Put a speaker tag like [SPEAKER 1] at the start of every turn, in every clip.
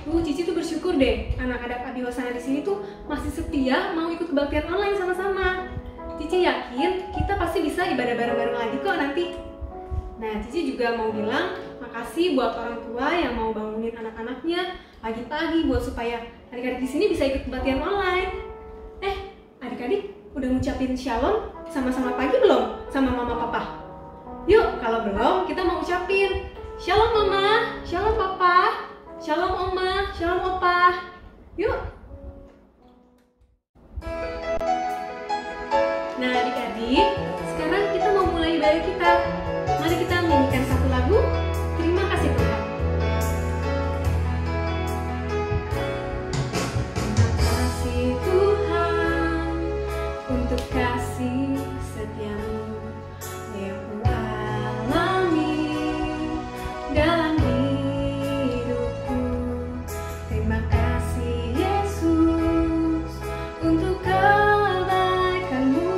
[SPEAKER 1] Cici tuh bersyukur deh, anak-anak Abi Hosana di sini tuh masih setia mau ikut kebaktian online sama-sama. Cici yakin kita pasti bisa ibadah bareng-bareng lagi kok nanti. Nah, Cici juga mau bilang makasih buat orang tua yang mau bangunin anak-anaknya pagi-pagi buat supaya adik-adik di sini bisa ikut kebaktian online. Adik-adik udah ngucapin shalom sama-sama pagi belum sama mama papa? Yuk, kalau belum kita mau ucapin shalom mama, shalom papa, shalom oma, shalom opa. Yuk. Nah adik-adik, sekarang kita mau mulai ibadah kita. Mari kita menyanyikan satu lagu. Terima kasih Tuhan. Terima kasih Tuhan untuk kasih setiamu yang ku alami dalam hidupku. Terima kasih Yesus untuk kebaikanmu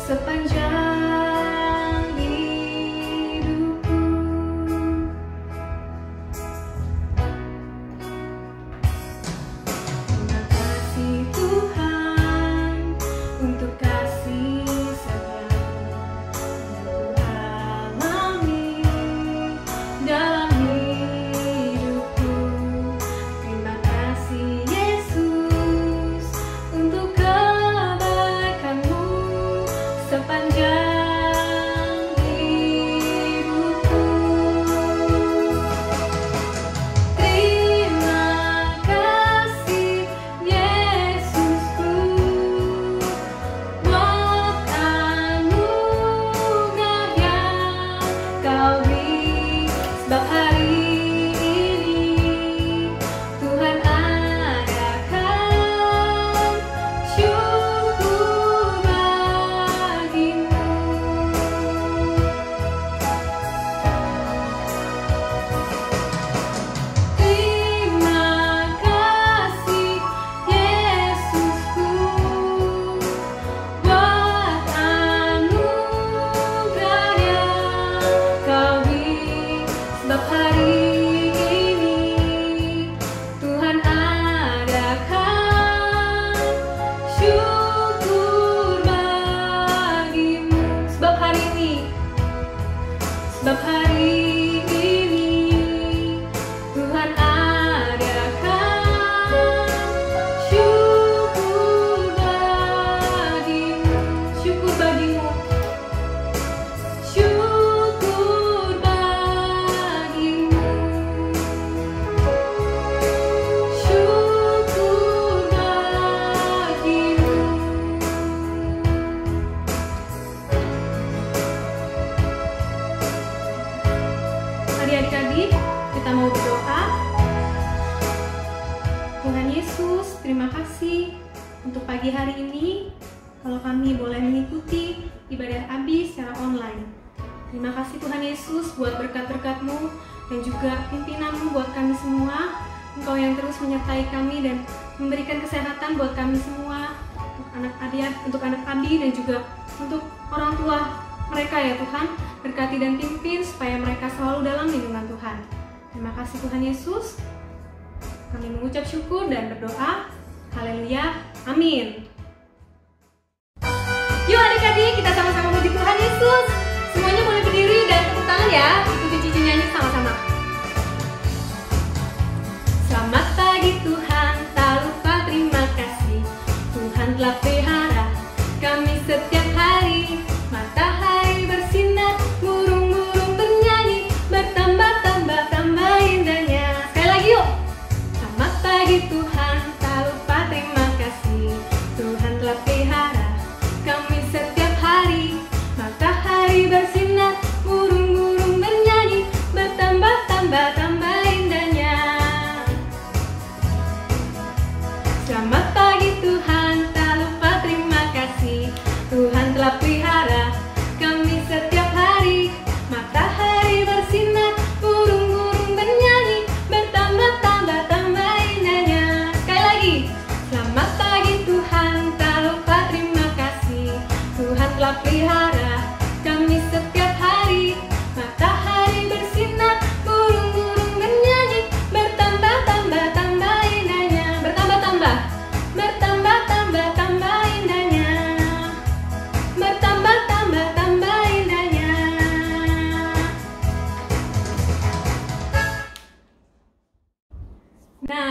[SPEAKER 1] sepanjang hidupku. Terima kasih Tuhan untuk kasih setiamu yang ku alami dalam hidupku. Terima kasih Yesus untuk kebaikanmu sepanjang hidupku. Terima kasih Yesusku buat anugerah yang Kau beri, sebab hari ini Tuhan adakan syukur bagimu. Terima kasih Yesusku buat anugerah yang Kau beri, sebab hari ini Tuhan adakan syukur bagimu. Sebab hari ini Tuhan adakan syukur bagimu. Syukur bagimu. Syukur bagimu. Syukur bagimu. Mari adik-adik, kita mau berdoa. Tuhan Yesus, terima kasih untuk pagi hari ini kalau kami boleh mengikuti ibadah Abi secara online. Terima kasih Tuhan Yesus buat berkat-berkat-Mu dan juga pimpinan-Mu buat kami semua. Engkau yang terus menyertai kami dan memberikan kesehatan buat kami semua, untuk anak Abi dan juga untuk orang tua mereka ya Tuhan. Berkati dan pimpin supaya mereka selalu dalam lindungan Tuhan. Terima kasih Tuhan Yesus. Kami mengucap syukur dan berdoa. Haleluya. Amin. Yuk adik-adik, kita sama-sama puji Tuhan Yesus. Semuanya boleh berdiri dan tepuk tangan ya. Ikuti Cici nyanyi sama-sama. Selamat pagi Tuhan, tak lupa terima kasih. Tuhan telah pelihara kami setiap hari. Matahari bersinar, burung-burung bernyanyi, bertambah-tambah tambah indahnya. Sekali lagi yuk. Selamat pagi Tuhan, tak lupa terima kasih. Tuhan telah pelihara kami setiap hari. Matahari bersinar, burung-burung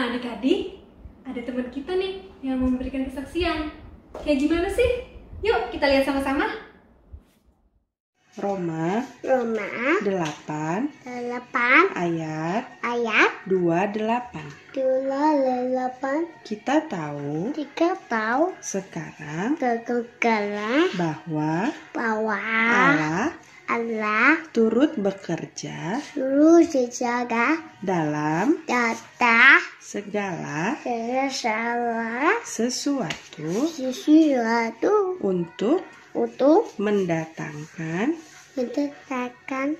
[SPEAKER 1] Nah, adik-adik, ada teman kita nih yang mau memberikan kesaksian. Kayak gimana sih? Yuk kita lihat sama-sama.
[SPEAKER 2] Roma 8 ayat 28. Kita tahu sekarang bahwa Allah turut bekerja dalam segala sesuatu untuk mendatangkan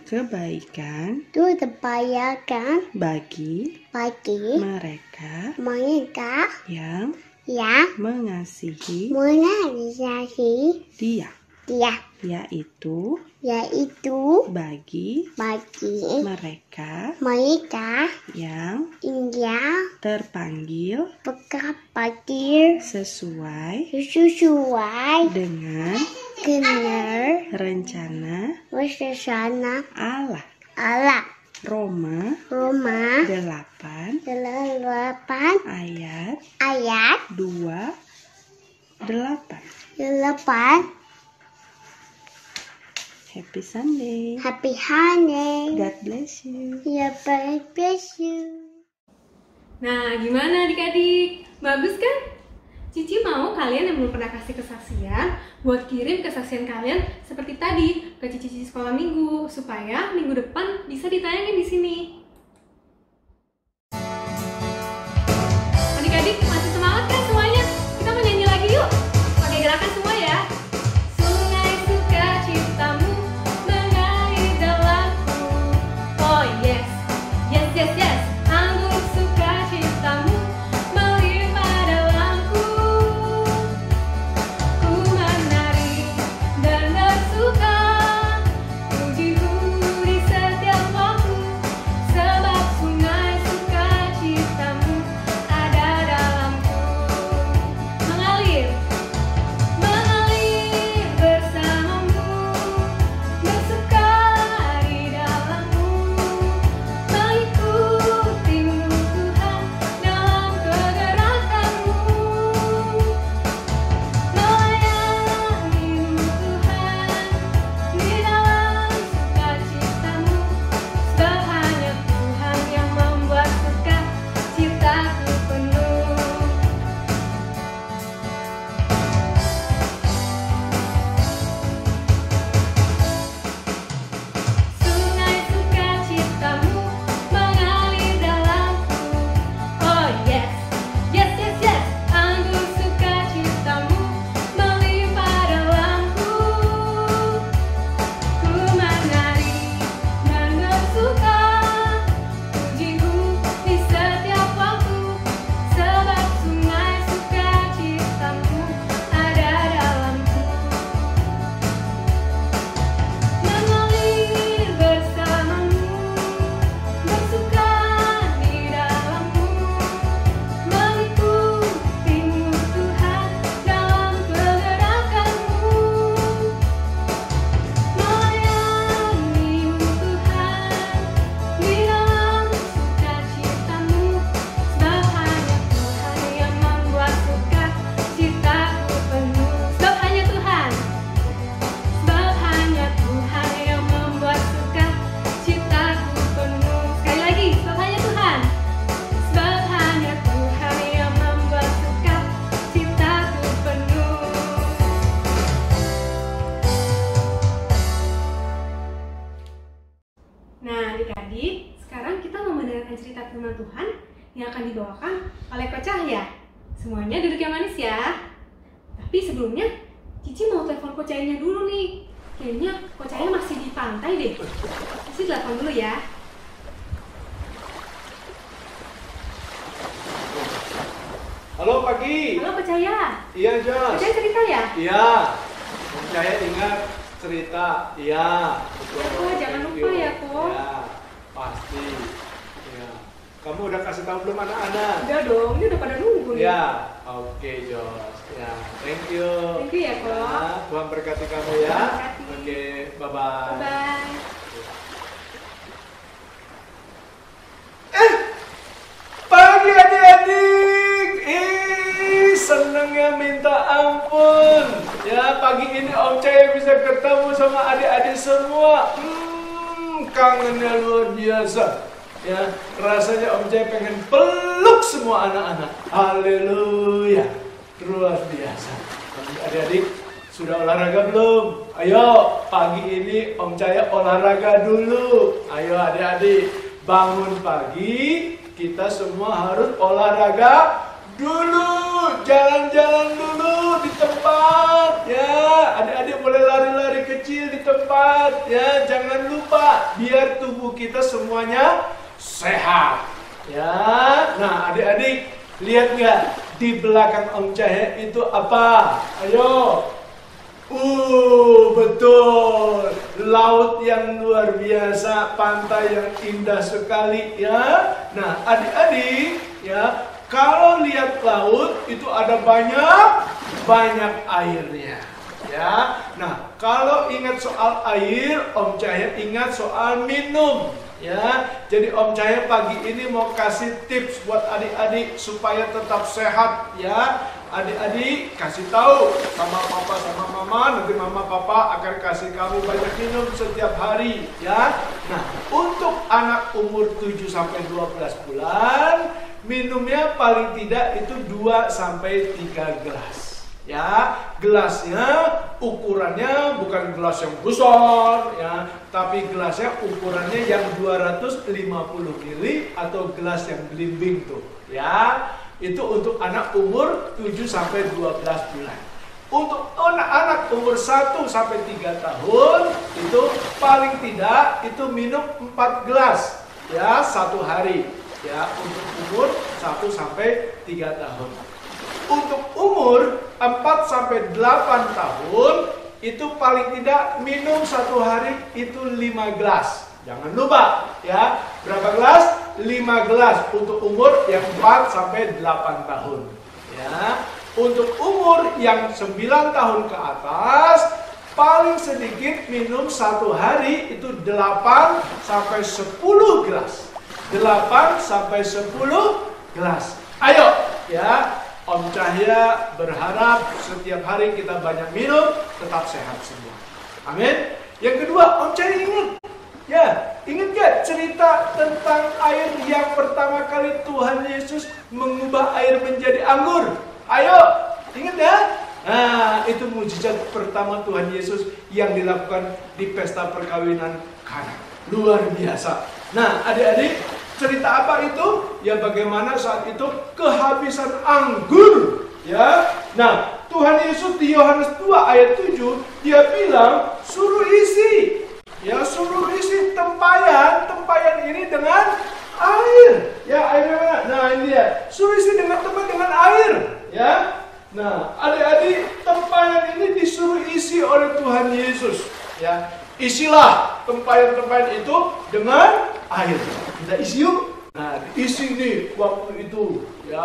[SPEAKER 2] kebaikan bagi mereka yang mengasihi Dia, yaitu bagi mereka yang terpanggil sesuai dengan rencana Allah. Roma 8 ayat 28. Happy Sunday. God bless you.
[SPEAKER 1] Nah, gimana adik-adik? Bagus kan? Cici mau kalian yang belum pernah kasih kesaksian buat kirim kesaksian kalian seperti tadi ke Cici Sekolah Minggu supaya minggu depan bisa ditayangin di sini. Adik-adik masih semangat kan semuanya? Kita mau nyanyi lagi yuk. Pakai gerakan semua ya. Sungai sukacitamu mengalir dalamku. Oh yes, yes yes yes. Anggur sukacitamu melimpah dalamku. Ku menari dan bersuka, pujimu di setiap waktu, sebab sungai sukacitamu ada dalamku. Mengalir, mengalir bersamamu, bersuka di dalammu, mengikutimu Tuhan dalam kegerakanmu, melayanimu Tuhan di dalam sukacitamu, sebab hanya Tuhan yang membuat sukacitaku penuh. Sungai sukacitamu mengalir dalamku. Oh yes, yes yes yes. Anggur sukacitamu melimpah dalamku. Ku menari dan bersuka, pujimu di setiap waktu, sebab sungai sukacitamu ada dalamku. Mengalir bersamamu, bersuka di dalammu, mengikutimu Tuhan dalam kegerakanmu, melayanimu Tuhan di dalam sukacitamu, sebab hanya Tuhan yang membuat sukacitaku penuh. Sebab hanya Tuhan. Sebab hanya Tuhan yang membuat sukacitaku penuh. Sekali lagi, sebab hanya Tuhan. Sebab hanya Tuhan yang membuat sukacitaku penuh. Nah, adik-adik, sekarang kita mau mendengarkan cerita firman Tuhan yang akan dibawakan oleh Ko Cahya. Semuanya duduk yang manis ya. Tapi sebelumnya, Cici mau telepon Ko Cahyanya dulu nih. Kayaknya Ko Cahya masih di pantai deh. Cici telepon dulu ya.
[SPEAKER 3] Halo pagi.
[SPEAKER 1] Halo Ko Cahya.
[SPEAKER 3] Iya
[SPEAKER 1] Ko
[SPEAKER 3] Jos.
[SPEAKER 1] Cahya cerita ya?
[SPEAKER 3] Iya. Saya ingat cerita. Iya. Betul.
[SPEAKER 1] Ya, Ko, jangan
[SPEAKER 3] Thank
[SPEAKER 1] lupa
[SPEAKER 3] you.
[SPEAKER 1] ya, Ko.
[SPEAKER 3] Iya. Pasti. Iya. Kamu udah kasih tahu belum anak-anak?
[SPEAKER 1] Udah dong, ini udah pada nunggu nih.
[SPEAKER 3] Iya. Oke Jos. Ya. Thank you.
[SPEAKER 1] Thank you ya, Ko.
[SPEAKER 3] Ya, Tuhan berkati kamu ya.
[SPEAKER 1] Tuhan berkati.
[SPEAKER 3] Oke. Bye bye.
[SPEAKER 1] Bye.
[SPEAKER 3] Pagi adik-adik. pagi ini Om Cahaya bisa ketemu sama adik-adik semua. Kangennya luar biasa. Ya, rasanya Om Cahaya pengen peluk semua anak-anak. Haleluya. Luar biasa. Adik-adik, sudah olahraga belum? Ayo, pagi ini Om Cahaya olahraga dulu. Ayo adik-adik, bangun pagi, kita semua harus olahraga dulu, jalan-jalan dulu di tempat, ya. Adik-adik boleh lari-lari kecil di tempat, ya. Jangan lupa, biar tubuh kita semuanya sehat, ya. Nah, adik-adik, lihat nggak di belakang Om Cahaya itu apa? Ayo. Betul, laut yang luar biasa, pantai yang indah sekali, ya. Nah, adik-adik, ya. Kalau lihat laut itu ada banyak airnya, ya. Nah, kalau ingat soal air, Om Cahaya ingat soal minum, ya. Jadi Om Cahaya pagi ini mau kasih tips buat adik-adik supaya tetap sehat, ya. Adik-adik kasih tahu sama papa sama mama, nanti mama papa akan kasih kamu banyak minum setiap hari, ya. Nah, untuk anak umur 7 sampai 12 bulan minumnya paling tidak itu 2 sampai 3 gelas. Ya, gelasnya ukurannya bukan gelas yang besar, ya, tapi gelasnya ukurannya yang 250 ml atau gelas yang belimbing tuh, ya. Itu untuk anak umur 7 sampai 12 bulan. Untuk anak-anak umur 1 sampai 3 tahun itu paling tidak itu minum 4 gelas, ya, 1 hari. Ya, untuk umur 1 sampai 3 tahun. Untuk umur 4 sampai 8 tahun itu paling tidak minum 1 hari itu 5 gelas. Jangan lupa, ya. Berapa gelas? 5 gelas untuk umur yang 4 sampai 8 tahun. Ya. Untuk umur yang 9 tahun ke atas paling sedikit minum 1 hari itu 8 sampai 10 gelas. 8 sampai 10 gelas. Ayo, ya. Om Cahaya berharap setiap hari kita banyak minum, tetap sehat semua. Amin. Yang kedua, Om Cahaya ingat. Ya, ingat gak cerita tentang air yang pertama kali Tuhan Yesus mengubah air menjadi anggur? Ayo, ingat ya? Nah, itu mujizat pertama Tuhan Yesus yang dilakukan di pesta perkawinan Kana. Luar biasa. Nah, adik-adik, cerita apa itu? Ya, bagaimana saat itu kehabisan anggur, ya. Nah, Tuhan Yesus di Yohanes 2 ayat 7 dia bilang suruh isi, ya, suruh isi tempayan ini dengan air, ya. Air mana? Nah, ini dia, suruh isi dengan air, ya. Nah, adik-adik, tempayan ini disuruh isi oleh Tuhan Yesus, ya. Isilah tempayan itu dengan air. Kita isi yuk. Nah, diisi nih waktu itu, ya,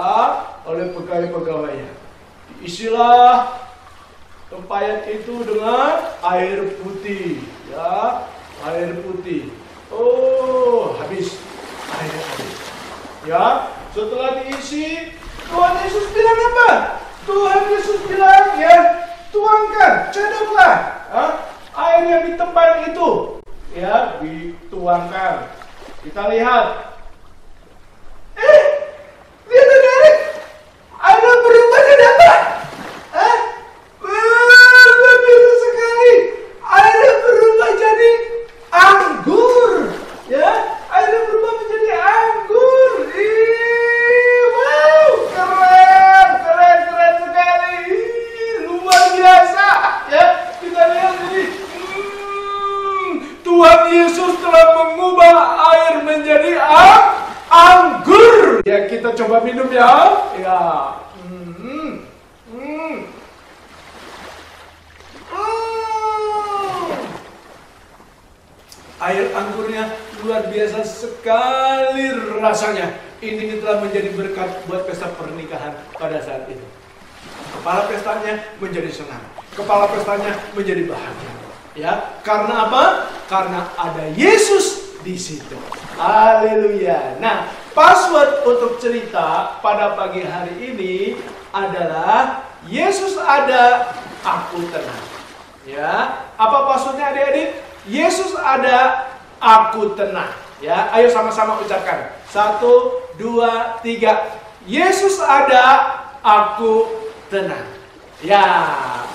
[SPEAKER 3] oleh pegawai-pegawainya. Diisilah tempayan itu dengan air putih, ya, air putih. Oh, habis air habis. Ya, setelah diisi, Tuhan Yesus bilang apa? Tuhan Yesus bilang, ya, tuangkan, cedoklah, air yang di tempayan itu, ya, dituangkan. Kita lihat. Lihat adik-adik, airnya berubah jadi apa? Luar biasa sekali. Airnya berubah jadi anggur, ya. Airnya berubah menjadi anggur. Wow, keren sekali. Luar biasa, ya. Kita lihat ini. Tuhan Yesus telah mengubah air menjadi anggur. Ya, kita coba minum ya. Ya. Air anggurnya luar biasa sekali rasanya. Ini telah menjadi berkat buat pesta pernikahan pada saat itu. Kepala pestanya menjadi senang. Kepala pestanya menjadi bahagia. Ya, karena apa? Karena ada Yesus di situ. Haleluya. Nah, password untuk cerita pada pagi hari ini adalah Yesus ada, aku tenang. Ya, apa maksudnya adik-adik? Yesus ada, aku tenang. Ya, ayo sama-sama ucapkan. 1, 2, 3. Yesus ada, aku tenang. Ya,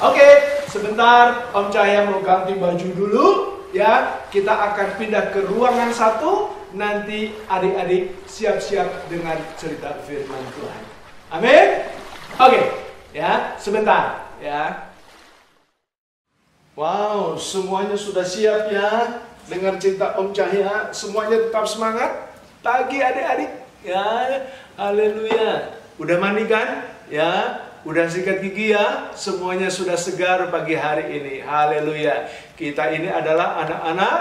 [SPEAKER 3] oke. Sebentar, Om Cahaya mau ganti baju dulu. Ya, kita akan pindah ke ruangan 1. Nanti adik-adik siap-siap dengan cerita firman Tuhan. Amin. Oke, ya, sebentar. Ya. Wow, semuanya sudah siap ya. Dengar cerita Om Cahaya, semuanya tetap semangat. Pagi adik-adik. Ya, haleluya. Udah mandi kan? Ya, udah sikat gigi ya. Semuanya sudah segar pagi hari ini. Haleluya. Kita ini adalah anak-anak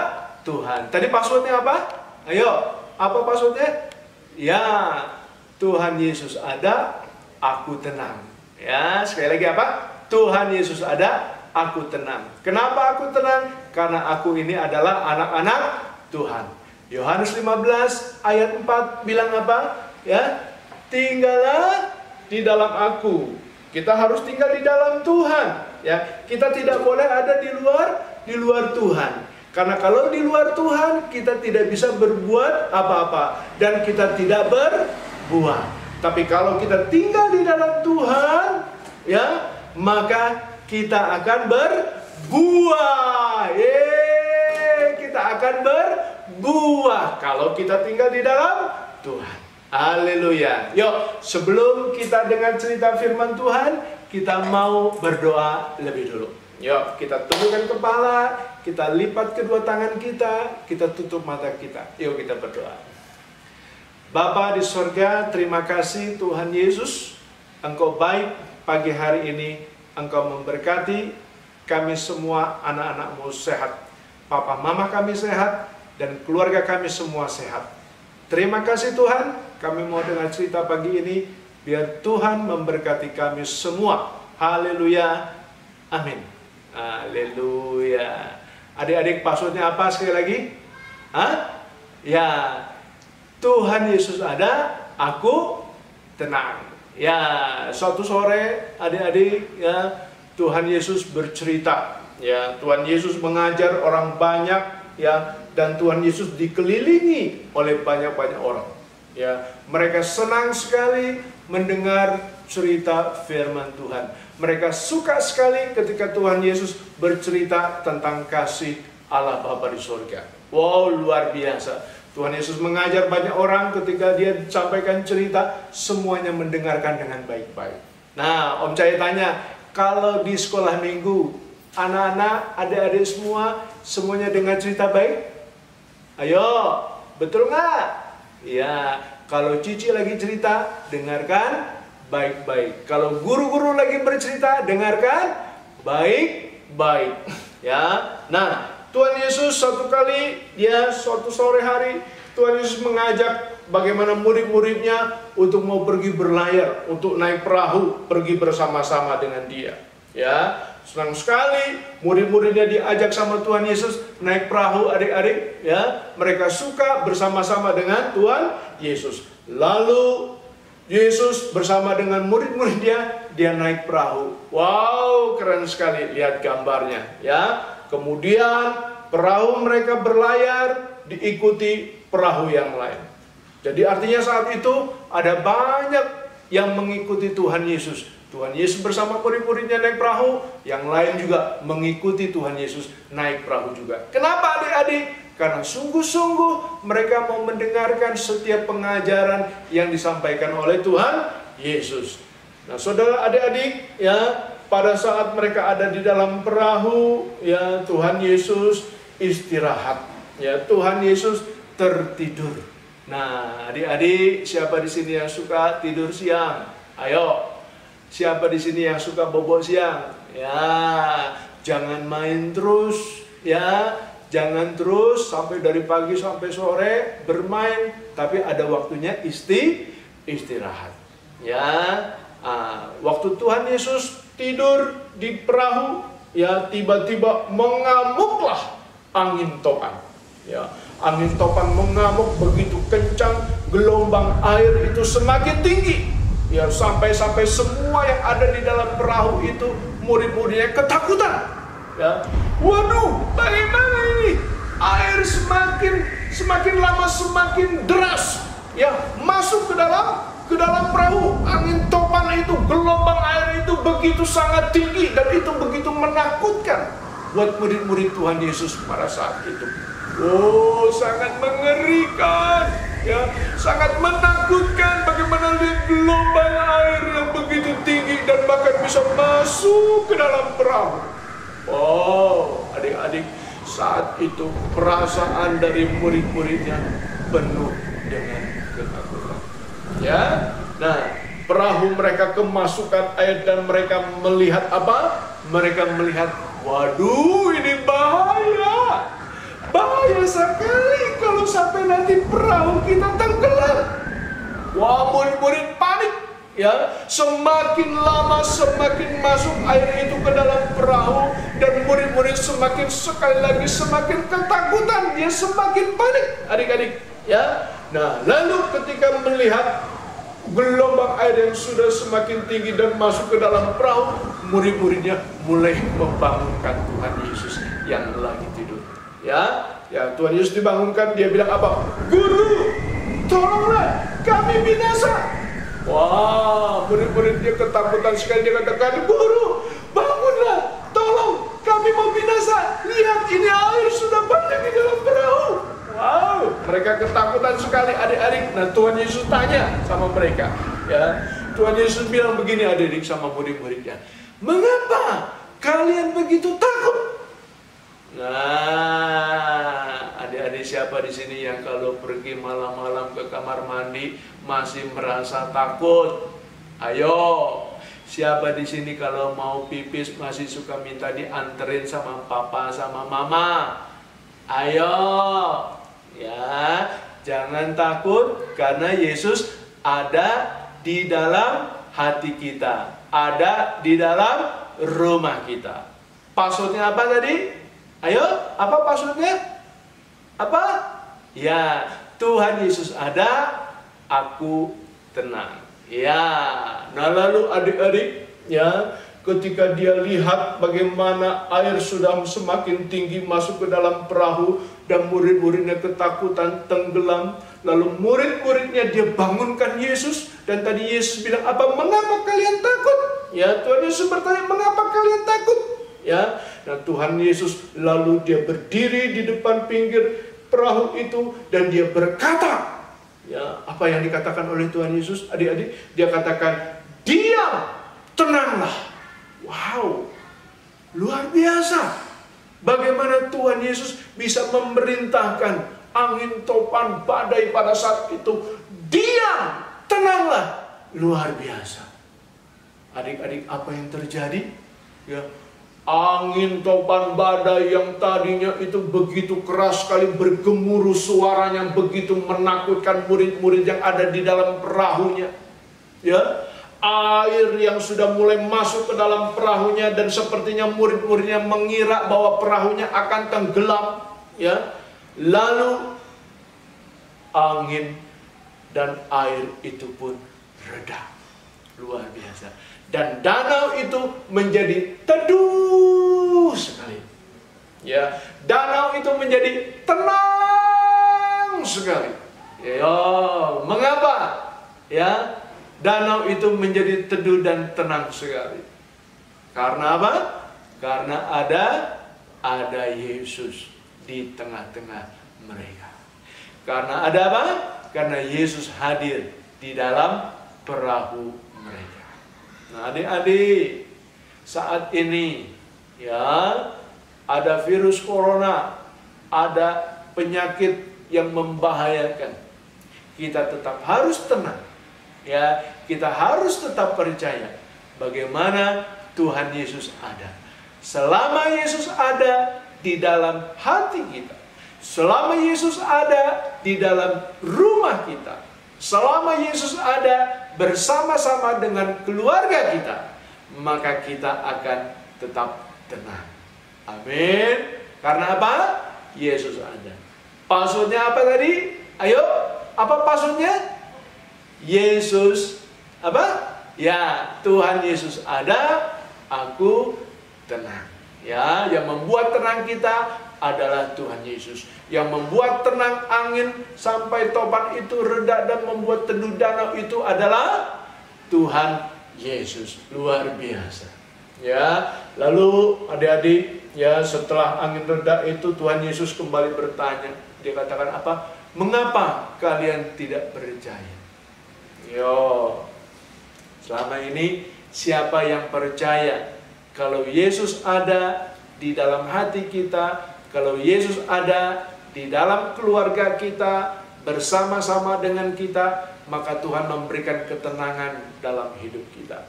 [SPEAKER 3] Tuhan. Tadi passwordnya apa? Ayo, apa passwordnya? Ya, Tuhan Yesus ada, aku tenang. Ya, sekali lagi apa? Tuhan Yesus ada, aku tenang. Kenapa aku tenang? Karena aku ini adalah anak-anak Tuhan. Yohanes 15 ayat 4 bilang apa? Ya, tinggallah di dalam aku. Kita harus tinggal di dalam Tuhan. Ya, kita tidak boleh ada di luar Tuhan. Karena kalau di luar Tuhan, kita tidak bisa berbuat apa-apa. Dan kita tidak berbuah. Tapi kalau kita tinggal di dalam Tuhan, ya, maka kita akan berbuah. Kita akan berbuah kalau kita tinggal di dalam Tuhan. Haleluya. Yuk, sebelum kita dengar cerita firman Tuhan, kita mau berdoa lebih dulu. Yuk, kita tundukkan kepala, kita lipat kedua tangan kita tutup mata kita. Yuk kita berdoa. Bapa di sorga, terima kasih Tuhan Yesus. Engkau baik pagi hari ini. Engkau memberkati kami semua, anak-anak-Mu sehat. Papa mama kami sehat dan keluarga kami semua sehat. Terima kasih Tuhan, kami mau dengar cerita pagi ini. Biar Tuhan memberkati kami semua. Haleluya. Amin. Haleluya. Adik-adik, passwordnya apa sekali lagi? Hah? Ya, Tuhan Yesus ada, aku tenang. Ya, suatu sore adik-adik, ya, Tuhan Yesus bercerita. Ya, Tuhan Yesus mengajar orang banyak, ya, dan Tuhan Yesus dikelilingi oleh banyak-banyak orang. Ya, mereka senang sekali mendengar cerita firman Tuhan. Mereka suka sekali ketika Tuhan Yesus bercerita tentang kasih Allah Bapa di surga. Wow, luar biasa. Tuhan Yesus mengajar banyak orang ketika dia sampaikan cerita, semuanya mendengarkan dengan baik-baik. Nah, Om Cahaya tanya, kalau di sekolah minggu, anak-anak, adik-adik semua, semuanya dengar cerita baik? Ayo, betul nggak? Ya, kalau Cici lagi cerita, dengarkan baik-baik. Kalau guru-guru lagi bercerita, dengarkan baik-baik. Ya, nah, Tuhan Yesus suatu kali, ya, suatu sore hari, Tuhan Yesus mengajak bagaimana murid-muridnya untuk mau pergi berlayar, untuk naik perahu, pergi bersama-sama dengan dia. Ya, senang sekali murid-muridnya diajak sama Tuhan Yesus naik perahu, adik-adik. Ya, mereka suka bersama-sama dengan Tuhan Yesus. Lalu Yesus bersama dengan murid-muridnya, dia naik perahu. Wow, keren sekali, lihat gambarnya. Ya, kemudian perahu mereka berlayar, diikuti perahu yang lain. Jadi artinya saat itu ada banyak yang mengikuti Tuhan Yesus. Tuhan Yesus bersama murid-muridnya naik perahu, yang lain juga mengikuti Tuhan Yesus naik perahu juga. Kenapa adik-adik? Karena sungguh-sungguh mereka mau mendengarkan setiap pengajaran yang disampaikan oleh Tuhan Yesus. Nah, saudara adik-adik, ya, pada saat mereka ada di dalam perahu, ya, Tuhan Yesus istirahat. Ya, Tuhan Yesus tertidur. Nah, adik-adik, siapa di sini yang suka tidur siang? Ayo, siapa di sini yang suka bobo siang? Ya, jangan main terus, ya. Jangan terus sampai dari pagi sampai sore bermain, tapi ada waktunya istirahat. Ya, waktu Tuhan Yesus tidur di perahu, ya, tiba-tiba mengamuklah angin topan. Ya, angin topan mengamuk begitu kencang, gelombang air itu semakin tinggi. Ya, sampai semua yang ada di dalam perahu itu murid-muridnya ketakutan. Ya, waduh, bagaimana ini? Air semakin lama semakin deras. Ya, masuk ke dalam perahu. Angin topan itu, gelombang air itu begitu sangat tinggi dan itu begitu menakutkan buat murid-murid Tuhan Yesus pada saat itu. Oh, sangat mengerikan, ya, sangat menakutkan bagaimana lihat gelombang air yang begitu tinggi dan bahkan bisa masuk ke dalam perahu. Oh, adik-adik, saat itu perasaan dari murid-muridnya penuh dengan ketakutan. Ya, nah, perahu mereka kemasukan air dan mereka melihat apa? Mereka melihat, waduh, ini bahaya. Bahaya sekali kalau sampai nanti perahu kita tenggelam. Wah, murid-murid panik. Ya, semakin lama semakin masuk air itu ke dalam perahu dan murid-murid sekali lagi semakin ketakutan, dia semakin panik, adik-adik. Ya, nah, lalu ketika melihat gelombang air yang sudah semakin tinggi dan masuk ke dalam perahu, murid-muridnya mulai membangunkan Tuhan Yesus yang lagi tidur. Ya, Tuhan Yesus dibangunkan, dia bilang apa? Guru, tolonglah, kami binasa. Wah, murid-muridnya ketakutan sekali. Dia katakan, guru, bangunlah, tolong, kami mau binasa. Lihat, ini air sudah banyak di dalam perahu. Wow, mereka ketakutan sekali, adik-adik. Nah, Tuhan Yesus tanya sama mereka. Ya, Tuhan Yesus bilang begini, adik-adik, sama murid-muridnya. Mengapa kalian begitu takut? Nah, adik-adik, siapa di sini yang kalau pergi malam-malam ke kamar mandi masih merasa takut? Ayo, siapa di sini kalau mau pipis masih suka minta dianterin sama papa sama mama? Ayo, ya, jangan takut karena Yesus ada di dalam hati kita, ada di dalam rumah kita. Passwordnya apa tadi? Ayo, apa passwordnya? Apa? Ya, Tuhan Yesus ada, aku tenang. Ya, nah lalu adik-adik, ya, ketika dia lihat bagaimana air sudah semakin tinggi masuk ke dalam perahu dan murid-muridnya ketakutan tenggelam, lalu murid-muridnya dia bangunkan Yesus dan tadi Yesus bilang apa? Mengapa kalian takut? Ya, Tuhan Yesus bertanya, mengapa kalian takut? Ya, nah Tuhan Yesus lalu dia berdiri di depan pinggir perahu itu dan dia berkata, ya, apa yang dikatakan oleh Tuhan Yesus, adik-adik? Dia katakan, diam, tenanglah. Wow, luar biasa. Bagaimana Tuhan Yesus bisa memerintahkan angin topan badai pada saat itu, diam, tenanglah. Luar biasa. Adik-adik, apa yang terjadi? Ya, angin topan badai yang tadinya itu begitu keras sekali bergemuruh, suaranya begitu menakutkan murid-murid yang ada di dalam perahunya. Ya, air yang sudah mulai masuk ke dalam perahunya dan sepertinya murid-muridnya mengira bahwa perahunya akan tenggelam. Ya, lalu angin dan air itu pun reda. Luar biasa. Dan danau itu menjadi teduh sekali. Ya, danau itu menjadi tenang sekali. Ya, mengapa? Ya, danau itu menjadi teduh dan tenang sekali. Karena apa? Karena ada Yesus di tengah-tengah mereka. Karena ada apa? Karena Yesus hadir di dalam perahu mereka. Nah, adik-adik, saat ini ya ada virus corona, ada penyakit yang membahayakan. Kita tetap harus tenang. Ya, kita harus tetap percaya bagaimana Tuhan Yesus ada. Selama Yesus ada di dalam hati kita, selama Yesus ada di dalam rumah kita, selama Yesus ada bersama-sama dengan keluarga kita, maka kita akan tetap tenang. Amin. Karena apa? Yesus ada. Passwordnya apa tadi? Ayo, apa passwordnya? Yesus apa? Ya, Tuhan Yesus ada, aku tenang. Ya, yang membuat tenang kita adalah Tuhan Yesus. Yang membuat tenang angin sampai topan itu reda dan membuat teduh danau itu adalah Tuhan Yesus. Luar biasa. Ya, lalu adik-adik, ya setelah angin reda itu Tuhan Yesus kembali bertanya. Dia katakan apa? Mengapa kalian tidak percaya? Yo, selama ini siapa yang percaya kalau Yesus ada di dalam hati kita, kalau Yesus ada di dalam keluarga kita, bersama-sama dengan kita, maka Tuhan memberikan ketenangan dalam hidup kita.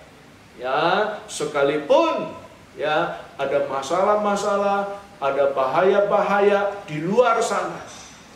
[SPEAKER 3] Ya, sekalipun ya ada masalah-masalah, ada bahaya-bahaya di luar sana,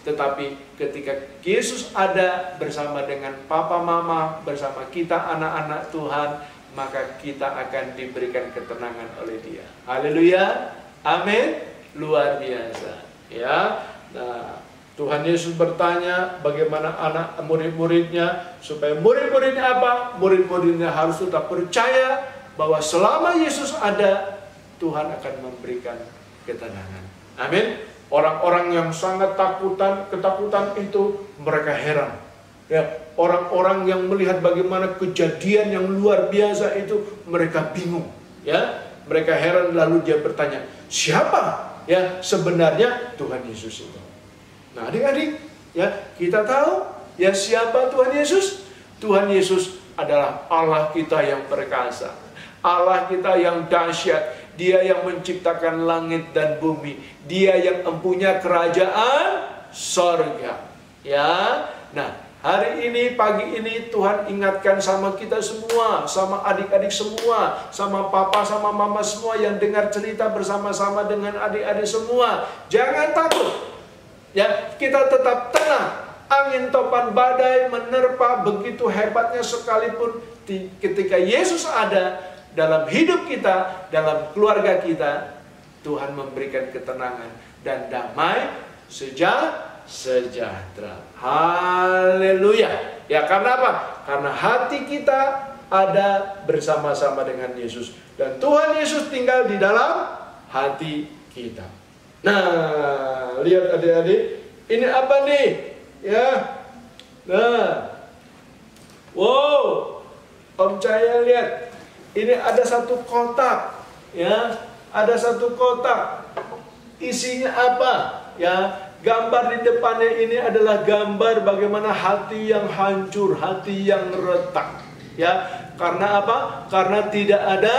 [SPEAKER 3] tetapi ketika Yesus ada bersama dengan papa mama, bersama kita anak-anak Tuhan, maka kita akan diberikan ketenangan oleh Dia. Haleluya. Amin. Luar biasa. Ya. Nah, Tuhan Yesus bertanya bagaimana anak murid-muridnya, supaya murid-muridnya apa? Murid-muridnya harus tetap percaya bahwa selama Yesus ada, Tuhan akan memberikan ketenangan. Amin. Orang-orang yang sangat ketakutan itu mereka heran. Ya, orang-orang yang melihat bagaimana kejadian yang luar biasa itu mereka bingung. Ya, mereka heran, lalu dia bertanya, siapa ya sebenarnya Tuhan Yesus itu? Nah, adik-adik, ya kita tahu ya siapa Tuhan Yesus? Tuhan Yesus adalah Allah kita yang perkasa, Allah kita yang dahsyat. Dia yang menciptakan langit dan bumi. Dia yang mempunyai kerajaan sorga. Ya, nah hari ini, pagi ini Tuhan ingatkan sama kita semua, sama adik-adik semua, sama papa, sama mama semua yang dengar cerita bersama-sama dengan adik-adik semua. Jangan takut. Ya, kita tetap tenang. Angin topan badai menerpa begitu hebatnya sekalipun, ketika Yesus ada dalam hidup kita, dalam keluarga kita, Tuhan memberikan ketenangan dan damai sejahtera. Haleluya. Ya, karena apa? Karena hati kita ada bersama-sama dengan Yesus. Dan Tuhan Yesus tinggal di dalam hati kita. Nah, lihat adik-adik. Ini apa nih? Ya. Nah. Wow. Om Cahaya lihat. Ini ada satu kotak. Ya. Ada satu kotak. Isinya apa? Ya. Gambar di depannya ini adalah gambar bagaimana hati yang hancur, hati yang retak. Ya, karena apa? Karena tidak ada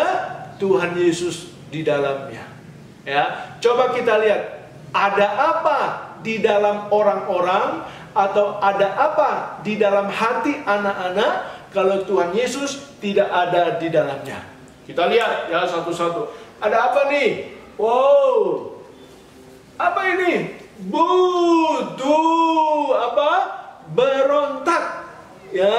[SPEAKER 3] Tuhan Yesus di dalamnya. Ya, coba kita lihat, ada apa di dalam orang-orang atau ada apa di dalam hati anak-anak kalau Tuhan Yesus tidak ada di dalamnya. Kita lihat ya satu-satu. Ada apa nih? Wow. Apa ini? Butuh apa? Berontak. Ya.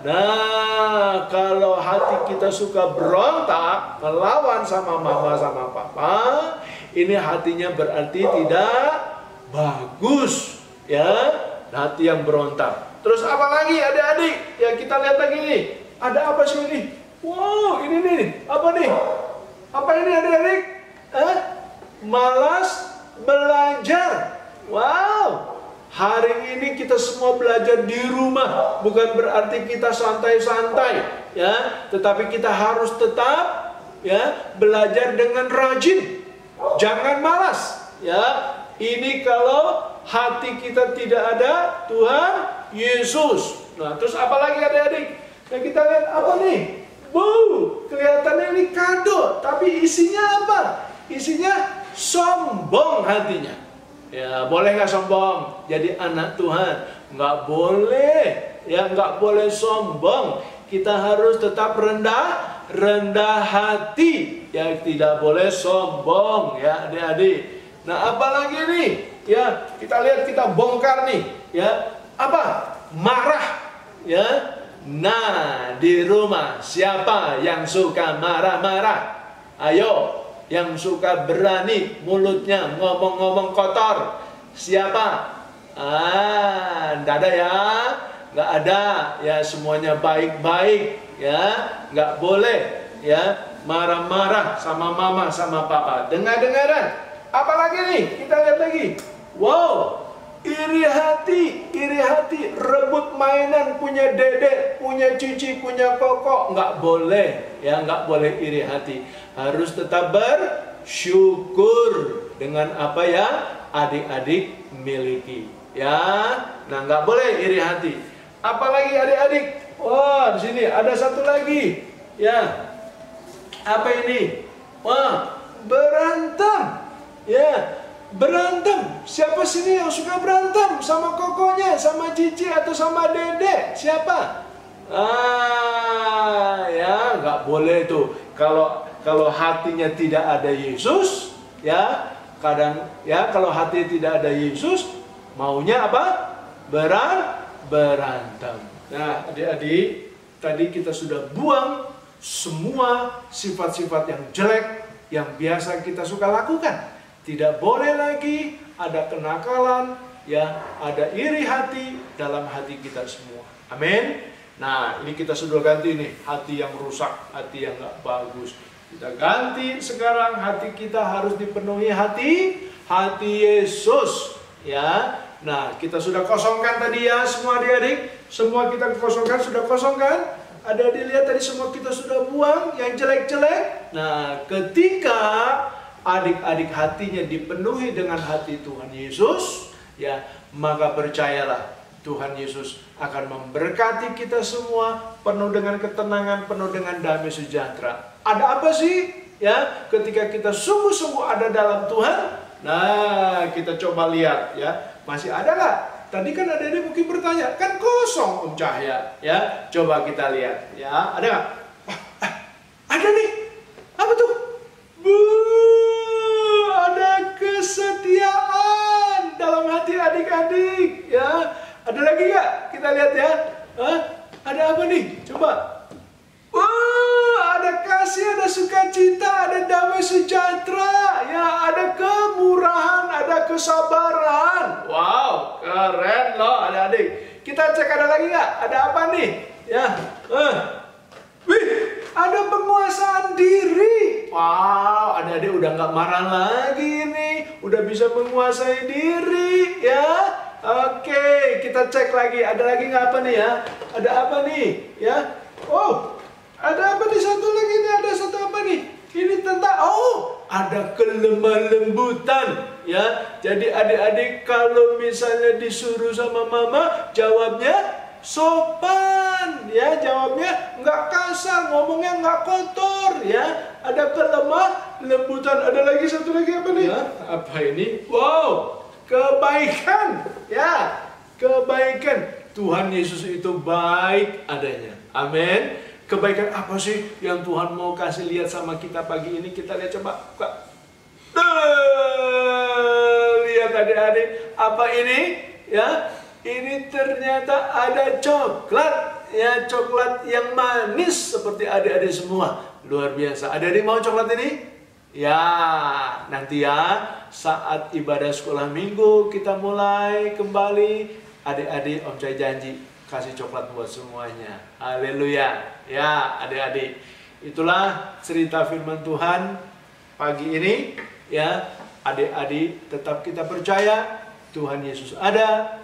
[SPEAKER 3] Nah, kalau hati kita suka berontak, melawan sama mama sama papa, ini hatinya berarti tidak bagus. Ya, hati yang berontak. Terus apa lagi adik-adik? Ya, kita lihat lagi nih. Ada apa sih ini? Wow, ini nih. Apa nih? Apa ini adik-adik? Malas belajar. Wow. Hari ini kita semua belajar di rumah. Bukan berarti kita santai-santai, ya, tetapi kita harus tetap ya belajar dengan rajin. Jangan malas, ya. Ini kalau hati kita tidak ada Tuhan Yesus. Nah, terus apa lagi adik-adik? Nah, kita lihat apa nih? Kelihatannya ini kado, tapi isinya apa? Isinya sombong hatinya. Ya, boleh nggak sombong? Jadi anak Tuhan, nggak boleh. Ya, nggak boleh sombong. Kita harus tetap rendah hati. Ya, tidak boleh sombong. Ya, adik-adik. Nah, apalagi nih? Ya, kita lihat, kita bongkar nih. Ya, apa? Marah. Ya. Nah, di rumah siapa yang suka marah-marah? Ayo. Yang suka berani mulutnya ngomong-ngomong kotor. Siapa? Enggak ada ya. Enggak ada. Ya, semuanya baik-baik. Ya, enggak boleh. Ya, marah-marah sama mama, sama papa. Dengar-dengaran. Apalagi nih? Kita lihat lagi. Wow, iri hati, rebut mainan punya dedek, punya cici, punya koko. Nggak boleh, ya, nggak boleh iri hati. Harus tetap bersyukur dengan apa yang adik-adik miliki. Ya, nah nggak boleh iri hati. Apalagi adik-adik? Wah, di sini ada satu lagi. Ya, apa ini? Wah, berantem. Ya, berantem. Siapa sini yang suka berantem sama kokonya, sama cici atau sama dedek? Siapa? Ya, nggak boleh tuh. Kalau hatinya tidak ada Yesus, ya, kalau hati tidak ada Yesus, maunya apa? Berantem. Nah, adik-adik, tadi kita sudah buang semua sifat-sifat yang jelek yang biasa kita suka lakukan. Tidak boleh lagi ada kenakalan, ya, ada iri hati dalam hati kita semua. Amin. Nah, ini kita sudah ganti nih, hati yang rusak, hati yang nggak bagus. Kita ganti sekarang, hati kita harus dipenuhi hati Yesus, ya. Nah, kita sudah kosongkan tadi ya, semua adik-adik. Semua kita kosongkan, sudah kosongkan. Ada dilihat tadi semua kita sudah buang yang jelek-jelek. Nah, ketika adik-adik hatinya dipenuhi dengan hati Tuhan Yesus, ya, maka percayalah Tuhan Yesus akan memberkati kita semua penuh dengan ketenangan, penuh dengan damai sejahtera. Ada apa sih? Ya, ketika kita sungguh-sungguh ada dalam Tuhan. Nah, kita coba lihat ya. Masih ada nggak? Tadi kan adik-adik mungkin bertanya, kan kosong Om Cahya, ya. Coba kita lihat, ya. Ada nggak? Ada nih. Apa tuh? Ada kesetiaan dalam hati adik-adik, ya. Ada lagi nggak? Kita lihat ya. Ada apa nih? Coba. Ada kasih, ada sukacita, ada damai sejahtera, ya, ada kemurahan, ada kesabaran. Wow, keren loh adik-adik. Kita cek ada lagi nggak? Ada apa nih? Ya, wih, ada penguasaan diri. Wow, adik-adik udah nggak marah lagi nih, udah bisa menguasai diri, ya. Oke, kita cek lagi. Ada lagi nggak apa nih ya? Ada apa nih? Ya, oh. Ada apa nih satu lagi nih? Ada satu apa nih? Ini tentang ada kelemah lembutan, ya. Jadi adik-adik kalau misalnya disuruh sama mama, jawabnya sopan, ya. Jawabnya nggak kasar, ngomongnya nggak kotor, ya. Ada kelemah lembutan. Ada lagi satu lagi apa nih? Ya, apa ini? Wow, kebaikan, ya. Kebaikan. Tuhan Yesus itu baik adanya. Amin. Kebaikan apa sih yang Tuhan mau kasih lihat sama kita pagi ini? Kita lihat coba. Lihat adik-adik, apa ini? Ya, ini ternyata ada coklat, ya, coklat yang manis seperti adik-adik semua. Luar biasa. Adik-adik mau coklat ini? Ya, nanti ya saat ibadah sekolah minggu kita mulai kembali. Adik-adik, Om Cahya janji kasih coklat buat semuanya. Haleluya. Ya, adik-adik. Itulah cerita firman Tuhan pagi ini, ya. Adik-adik, tetap kita percaya Tuhan Yesus ada,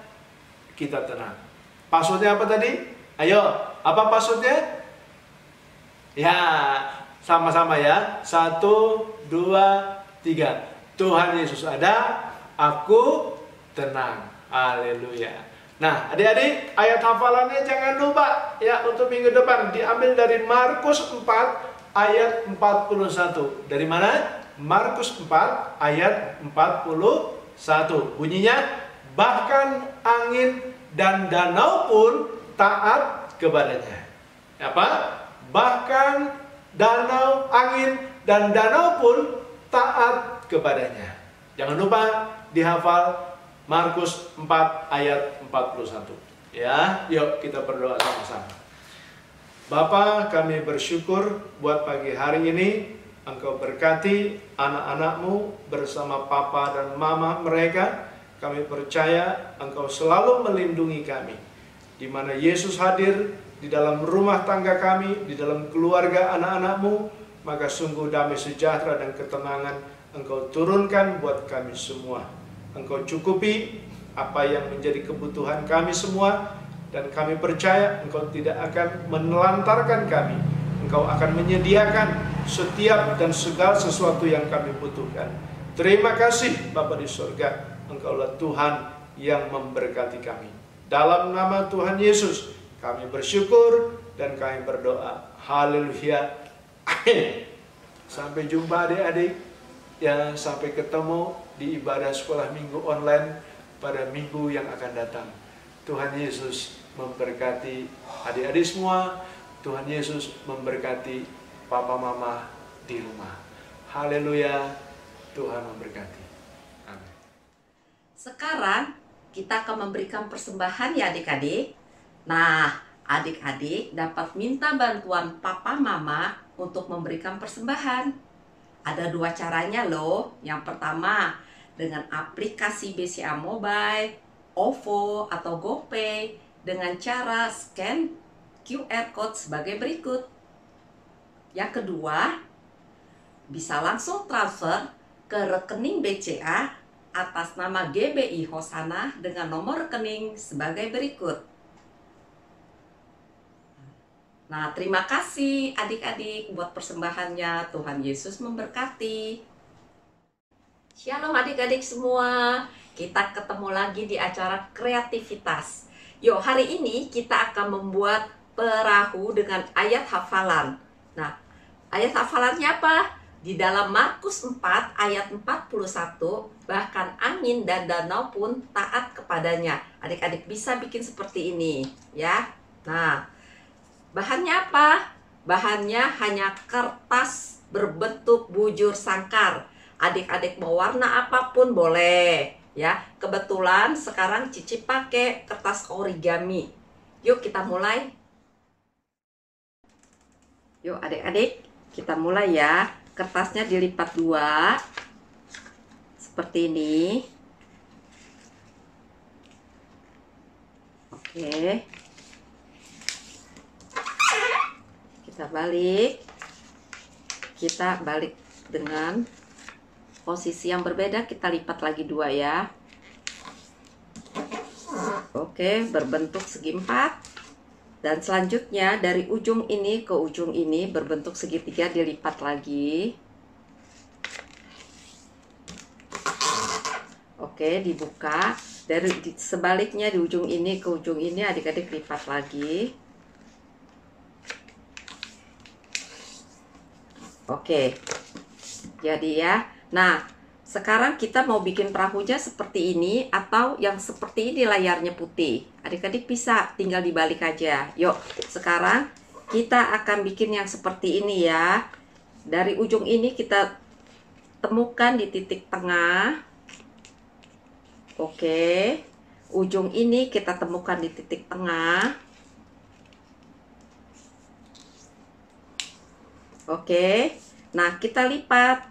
[SPEAKER 3] kita tenang. Passwordnya apa tadi? Ayo, apa passwordnya? Ya, sama-sama ya. 1, 2, 3. Tuhan Yesus ada, aku tenang. Haleluya. Nah, adik-adik, ayat hafalannya jangan lupa ya untuk minggu depan diambil dari Markus 4 ayat 41. Dari mana? Markus 4 ayat 41. Bunyinya, bahkan angin dan danau pun taat kepadanya. Apa? Bahkan danau, angin dan danau pun taat kepadanya. Jangan lupa dihafal Markus 4 ayat 41. Ya, yuk kita berdoa sama-sama. Bapa, kami bersyukur buat pagi hari ini. Engkau berkati anak-anakmu bersama papa dan mama mereka. Kami percaya Engkau selalu melindungi kami. Di mana Yesus hadir di dalam rumah tangga kami, di dalam keluarga anak-anakmu, maka sungguh damai sejahtera dan ketenangan Engkau turunkan buat kami semua. Engkau cukupi apa yang menjadi kebutuhan kami semua, dan kami percaya Engkau tidak akan menelantarkan kami. Engkau akan menyediakan setiap dan segala sesuatu yang kami butuhkan. Terima kasih Bapa di surga, Engkaulah Tuhan yang memberkati kami. Dalam nama Tuhan Yesus kami bersyukur dan kami berdoa. Haleluya. Amin. Sampai jumpa adik-adik. Ya, sampai ketemu di ibadah sekolah minggu online pada minggu yang akan datang. Tuhan Yesus memberkati adik-adik semua. Tuhan Yesus memberkati papa mama di rumah. Haleluya. Tuhan memberkati. Amin.
[SPEAKER 4] Sekarang kita akan memberikan persembahan ya adik-adik. Nah, adik-adik dapat minta bantuan papa mama untuk memberikan persembahan. Ada 2 caranya loh. Yang pertama, dengan aplikasi BCA Mobile, OVO, atau GoPay dengan cara scan QR Code sebagai berikut. Yang kedua, bisa langsung transfer ke rekening BCA atas nama GBI Hosana dengan nomor rekening sebagai berikut. Nah, terima kasih adik-adik buat persembahannya. Tuhan Yesus memberkati. Shalom adik-adik semua. Kita ketemu lagi di acara kreativitas. Yuk, hari ini kita akan membuat perahu dengan ayat hafalan. Nah, ayat hafalannya apa? Di dalam Markus 4 ayat 41, bahkan angin dan danau pun taat kepadanya. Adik-adik bisa bikin seperti ini, ya. Nah, bahannya apa? Bahannya hanya kertas berbentuk bujur sangkar. Adik-adik mau warna apapun boleh, ya. Kebetulan sekarang Cici pakai kertas origami. Yuk kita mulai. Yuk adik-adik, kita mulai ya. Kertasnya dilipat 2 seperti ini. Oke, kita balik. Kita balik dengan posisi yang berbeda. Kita lipat lagi 2 ya. Oke, berbentuk segi 4. Dan selanjutnya dari ujung ini ke ujung ini berbentuk segitiga, dilipat lagi. Oke, dibuka. Dari sebaliknya di ujung ini ke ujung ini adik-adik lipat lagi. Oke. Jadi ya. Nah, sekarang kita mau bikin perahunya seperti ini atau yang seperti ini layarnya putih. Adik-adik bisa tinggal dibalik aja. Yuk, sekarang kita akan bikin yang seperti ini ya. Dari ujung ini kita temukan di titik tengah. Oke. Ujung ini kita temukan di titik tengah. Oke. Nah, kita lipat.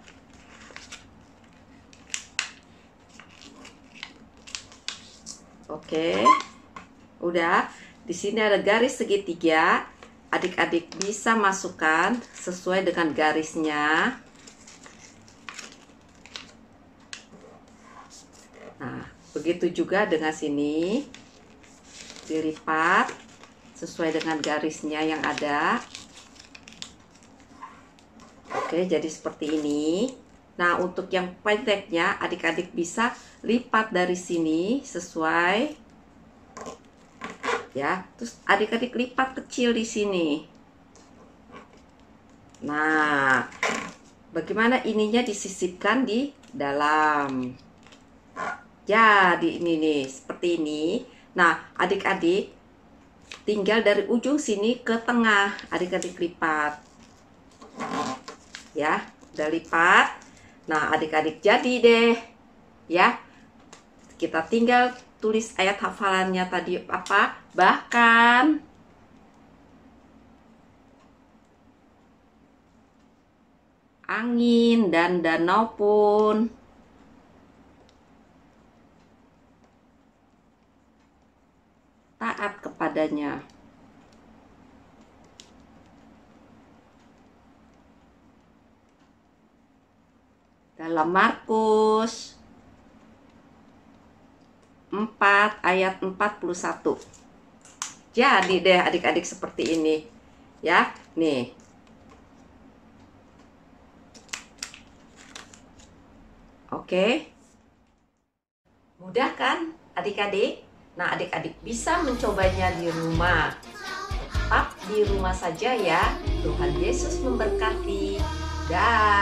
[SPEAKER 4] Oke, udah. Di sini ada garis segitiga. Adik-adik bisa masukkan sesuai dengan garisnya. Nah, begitu juga dengan sini. Dilipat sesuai dengan garisnya yang ada. Oke, jadi seperti ini. Nah, untuk yang pendeknya adik-adik bisa lipat dari sini sesuai ya. Terus adik-adik lipat kecil di sini. Nah, bagaimana ininya disisipkan di dalam. Jadi ini nih, seperti ini. Nah, adik-adik tinggal dari ujung sini ke tengah adik-adik lipat. Ya, udah lipat. Nah, adik-adik jadi deh. Ya. Kita tinggal tulis ayat hafalannya tadi apa? Bahkan angin dan danau pun taat kepadanya. Dalam Markus 4 ayat 41. Jadi deh adik-adik seperti ini. Ya, nih. Oke. Mudah kan adik-adik? Nah, adik-adik bisa mencobanya di rumah. Tetap di rumah saja ya. Tuhan Yesus memberkati. Dah.